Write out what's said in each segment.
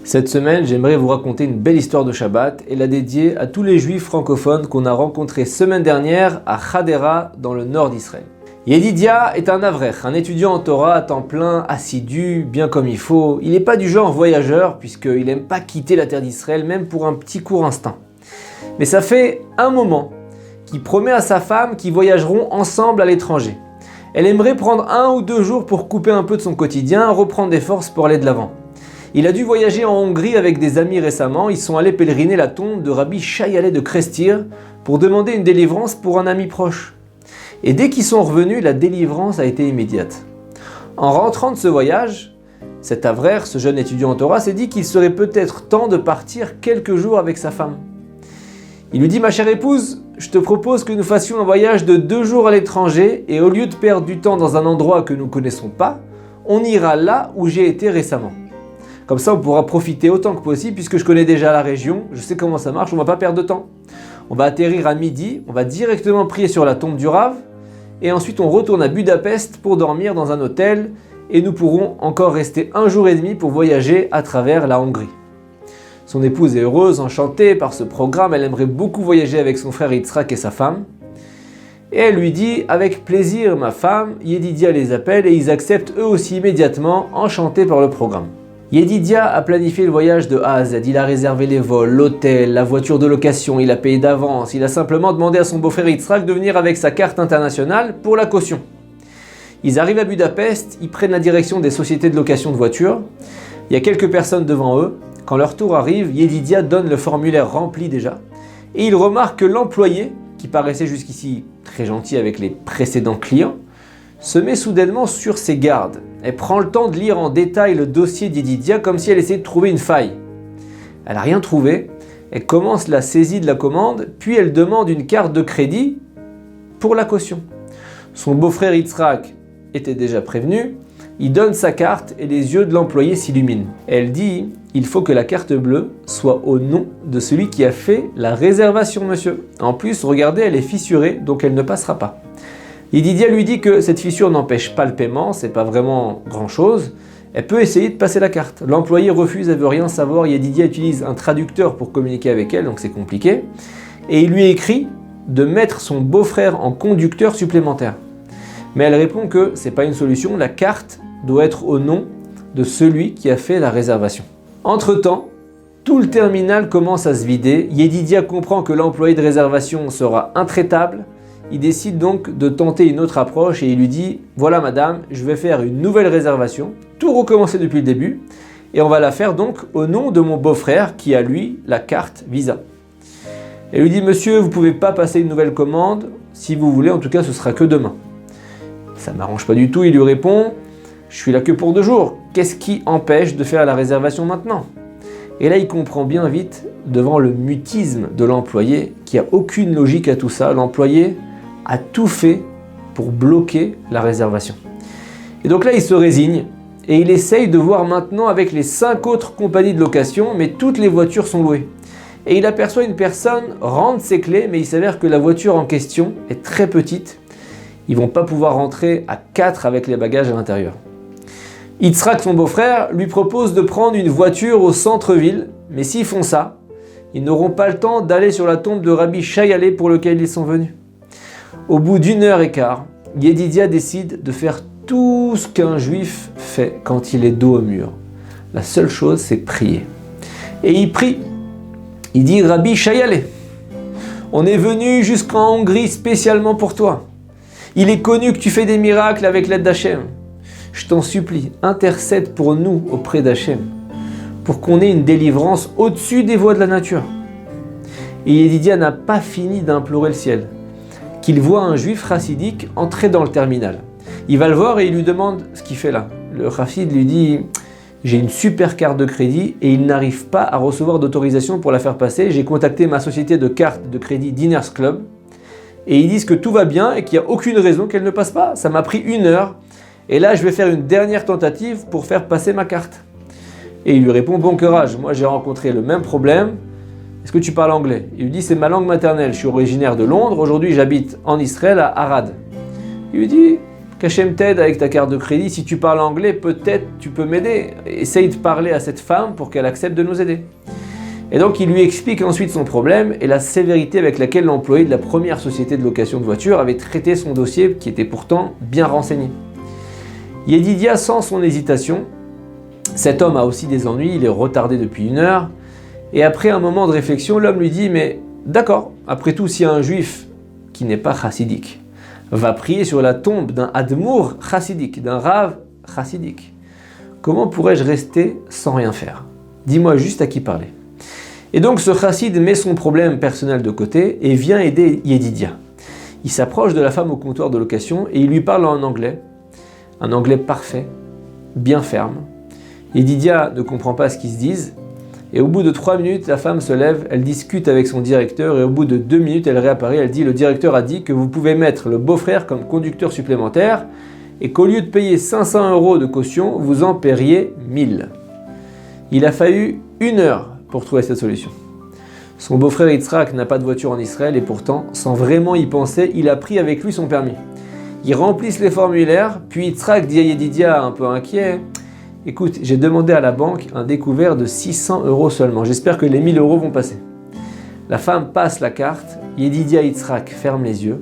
Cette semaine, j'aimerais vous raconter une belle histoire de Shabbat et la dédier à tous les juifs francophones qu'on a rencontrés semaine dernière à Hadera, dans le nord d'Israël. Yedidia est un avrech, un étudiant en Torah à temps plein, assidu, bien comme il faut. Il n'est pas du genre voyageur puisqu'il n'aime pas quitter la terre d'Israël, même pour un petit court instant. Mais ça fait un moment qu'il promet à sa femme qu'ils voyageront ensemble à l'étranger. Elle aimerait prendre 1 ou 2 jours pour couper un peu de son quotidien, reprendre des forces pour aller de l'avant. Il a dû voyager en Hongrie avec des amis récemment. Ils sont allés pèleriner la tombe de Rabbi Shayale de Krestir pour demander une délivrance pour un ami proche. Et dès qu'ils sont revenus, la délivrance a été immédiate. En rentrant de ce voyage, cet avrère, ce jeune étudiant en Torah, s'est dit qu'il serait peut-être temps de partir quelques jours avec sa femme. Il lui dit « Ma chère épouse, je te propose que nous fassions un voyage de 2 jours à l'étranger et au lieu de perdre du temps dans un endroit que nous ne connaissons pas, on ira là où j'ai été récemment. Comme ça, on pourra profiter autant que possible puisque je connais déjà la région, je sais comment ça marche, on ne va pas perdre de temps. On va atterrir à midi, on va directement prier sur la tombe du Rav et ensuite on retourne à Budapest pour dormir dans un hôtel et nous pourrons encore rester 1 jour et demi pour voyager à travers la Hongrie. » Son épouse est heureuse, enchantée par ce programme, elle aimerait beaucoup voyager avec son frère Yitzhak et sa femme. Et elle lui dit « Avec plaisir ma femme », Yedidia les appelle et ils acceptent eux aussi immédiatement, enchantés par le programme. Yedidia a planifié le voyage de A à Z, il a réservé les vols, l'hôtel, la voiture de location, il a payé d'avance, il a simplement demandé à son beau-frère Yitzhak de venir avec sa carte internationale pour la caution. Ils arrivent à Budapest, ils prennent la direction des sociétés de location de voitures, il y a quelques personnes devant eux, quand leur tour arrive, Yedidia donne le formulaire rempli déjà, et il remarque que l'employé, qui paraissait jusqu'ici très gentil avec les précédents clients, se met soudainement sur ses gardes. Elle prend le temps de lire en détail le dossier d'Yedidia comme si elle essayait de trouver une faille. Elle n'a rien trouvé, elle commence la saisie de la commande, puis elle demande une carte de crédit pour la caution. Son beau-frère Yitzhak était déjà prévenu, il donne sa carte et les yeux de l'employé s'illuminent. Elle dit « Il faut que la carte bleue soit au nom de celui qui a fait la réservation, monsieur. En plus, regardez, elle est fissurée, donc elle ne passera pas. » Yedidia lui dit que cette fissure n'empêche pas le paiement, c'est pas vraiment grand chose. Elle peut essayer de passer la carte. L'employé refuse, elle veut rien savoir. Yedidia utilise un traducteur pour communiquer avec elle, donc c'est compliqué. Et il lui écrit de mettre son beau-frère en conducteur supplémentaire. Mais elle répond que c'est pas une solution, la carte doit être au nom de celui qui a fait la réservation. Entre-temps, tout le terminal commence à se vider. Yedidia comprend que l'employé de réservation sera intraitable. Il décide donc de tenter une autre approche et il lui dit « Voilà madame, je vais faire une nouvelle réservation, tout recommencer depuis le début et on va la faire donc au nom de mon beau-frère qui a lui la carte Visa. » Elle lui dit « Monsieur, vous ne pouvez pas passer une nouvelle commande, si vous voulez, en tout cas ce sera que demain. » Ça ne m'arrange pas du tout, il lui répond « Je suis là que pour 2 jours, qu'est-ce qui empêche de faire la réservation maintenant ?» Et là il comprend bien vite devant le mutisme de l'employé qu'il n'y a aucune logique à tout ça. L'employé a tout fait pour bloquer la réservation. Et donc là, il se résigne et il essaye de voir maintenant avec les 5 autres compagnies de location, mais toutes les voitures sont louées. Et il aperçoit une personne rendre ses clés, mais il s'avère que la voiture en question est très petite. Ils ne vont pas pouvoir rentrer à 4 avec les bagages à l'intérieur. Yitzhak, son beau-frère, lui propose de prendre une voiture au centre-ville, mais s'ils font ça, ils n'auront pas le temps d'aller sur la tombe de Rabbi Shayale pour lequel ils sont venus. Au bout d'1 heure et quart, Yedidia décide de faire tout ce qu'un juif fait quand il est dos au mur. La seule chose, c'est prier. Et il prie. Il dit « Rabbi Shayale, on est venu jusqu'en Hongrie spécialement pour toi. Il est connu que tu fais des miracles avec l'aide d'Hachem. Je t'en supplie, intercède pour nous auprès d'Hachem, pour qu'on ait une délivrance au-dessus des voies de la nature. » Et Yedidia n'a pas fini d'implorer le ciel, qu'il voit un juif chassidique entrer dans le terminal. Il va le voir et il lui demande ce qu'il fait là. Le chassid lui dit « J'ai une super carte de crédit et il n'arrive pas à recevoir d'autorisation pour la faire passer. J'ai contacté ma société de cartes de crédit Diners Club et ils disent que tout va bien et qu'il n'y a aucune raison qu'elle ne passe pas. Ça m'a pris 1 heure et là je vais faire une dernière tentative pour faire passer ma carte. » Et il lui répond « Bon courage, moi j'ai rencontré le même problème. Est-ce que tu parles anglais ?» Il lui dit « C'est ma langue maternelle, je suis originaire de Londres, aujourd'hui j'habite en Israël à Arad. » Il lui dit qu'Hachem t'aide avec ta carte de crédit. Si tu parles anglais, peut-être tu peux m'aider. Essaye de parler à cette femme pour qu'elle accepte de nous aider. Et donc il lui explique ensuite son problème et la sévérité avec laquelle l'employé de la première société de location de voitures avait traité son dossier qui était pourtant bien renseigné. Yedidia sent son hésitation. Cet homme a aussi des ennuis, il est retardé depuis 1 heure. Et après un moment de réflexion, l'homme lui dit « Mais d'accord, après tout, si un juif qui n'est pas chassidique va prier sur la tombe d'un admour chassidique, d'un rave chassidique, comment pourrais-je rester sans rien faire? Dis-moi juste à qui parler. » Et donc ce chassid met son problème personnel de côté et vient aider Yedidia. Il s'approche de la femme au comptoir de location et il lui parle en anglais, un anglais parfait, bien ferme. Yedidia ne comprend pas ce qu'ils se disent et au bout de 3 minutes, la femme se lève, elle discute avec son directeur et au bout de 2 minutes, elle réapparaît, elle dit « Le directeur a dit que vous pouvez mettre le beau-frère comme conducteur supplémentaire et qu'au lieu de payer 500 € de caution, vous en paieriez 1000. » Il a fallu 1 heure pour trouver cette solution. Son beau-frère Yitzhak n'a pas de voiture en Israël et pourtant, sans vraiment y penser, il a pris avec lui son permis. Ils remplissent les formulaires, puis Yitzhak dit à Yedidia un peu inquiet « Écoute, j'ai demandé à la banque un découvert de 600 € seulement, j'espère que les 1000 € vont passer. » La femme passe la carte, Yedidia et Yitzhak ferment les yeux,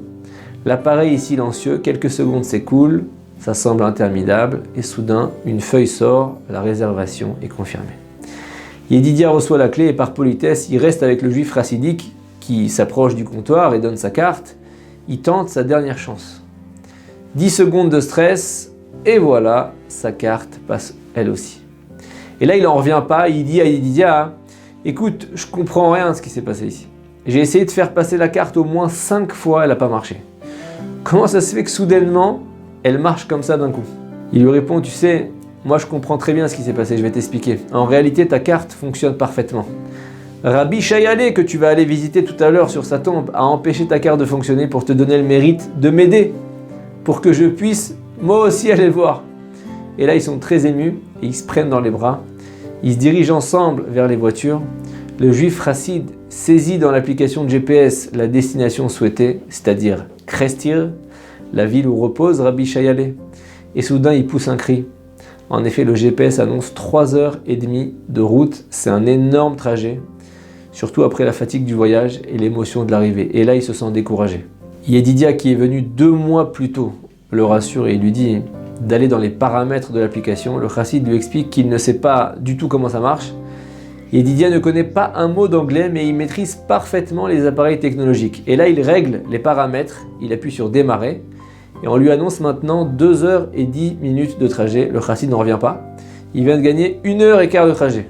l'appareil est silencieux, quelques secondes s'écoulent, ça semble interminable et soudain, une feuille sort, la réservation est confirmée. Yedidia reçoit la clé et par politesse, il reste avec le juif chassidique qui s'approche du comptoir et donne sa carte. Il tente sa dernière chance. 10 secondes de stress et voilà, sa carte passe elle aussi. Et là, il n'en revient pas, il dit à Yedidia « Écoute, je comprends rien de ce qui s'est passé ici. J'ai essayé de faire passer la carte au moins 5 fois, elle n'a pas marché. Comment ça se fait que soudainement, elle marche comme ça d'un coup ?» Il lui répond « Tu sais, moi je comprends très bien ce qui s'est passé, je vais t'expliquer. En réalité, ta carte fonctionne parfaitement. Rabbi Shayaleh, que tu vas aller visiter tout à l'heure sur sa tombe, a empêché ta carte de fonctionner pour te donner le mérite de m'aider, pour que je puisse moi aussi aller le voir. » Et là, ils sont très émus et ils se prennent dans les bras. Ils se dirigent ensemble vers les voitures. Le juif chassid saisit dans l'application de GPS la destination souhaitée, c'est-à-dire Krestir, la ville où repose Rabbi Shayaleh. Et soudain, il pousse un cri. En effet, le GPS annonce 3h30 de route. C'est un énorme trajet, surtout après la fatigue du voyage et l'émotion de l'arrivée. Et là, il se sent découragé. Yedidia, qui est venu 2 mois plus tôt, le rassure et il lui dit d'aller dans les paramètres de l'application. Le chassid lui explique qu'il ne sait pas du tout comment ça marche. Yedidia ne connaît pas un mot d'anglais, mais il maîtrise parfaitement les appareils technologiques. Et là, il règle les paramètres, il appuie sur démarrer, et on lui annonce maintenant 2h10 de trajet. Le chassid n'en revient pas. Il vient de gagner 1h15 de trajet.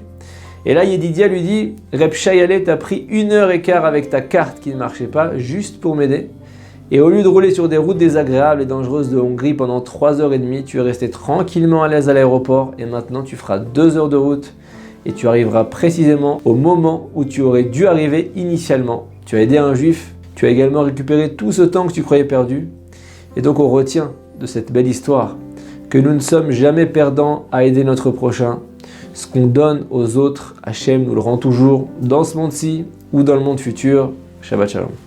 Et là, Yedidia lui dit « Reb Shayaleh t'a pris 1h15 avec ta carte qui ne marchait pas, juste pour m'aider. Et au lieu de rouler sur des routes désagréables et dangereuses de Hongrie pendant 3h30, tu es resté tranquillement à l'aise à l'aéroport et maintenant tu feras 2 heures de route et tu arriveras précisément au moment où tu aurais dû arriver initialement. Tu as aidé un juif, tu as également récupéré tout ce temps que tu croyais perdu. Et donc on retient de cette belle histoire que nous ne sommes jamais perdants à aider notre prochain. Ce qu'on donne aux autres, Hachem nous le rend toujours dans ce monde-ci ou dans le monde futur. Shabbat Shalom.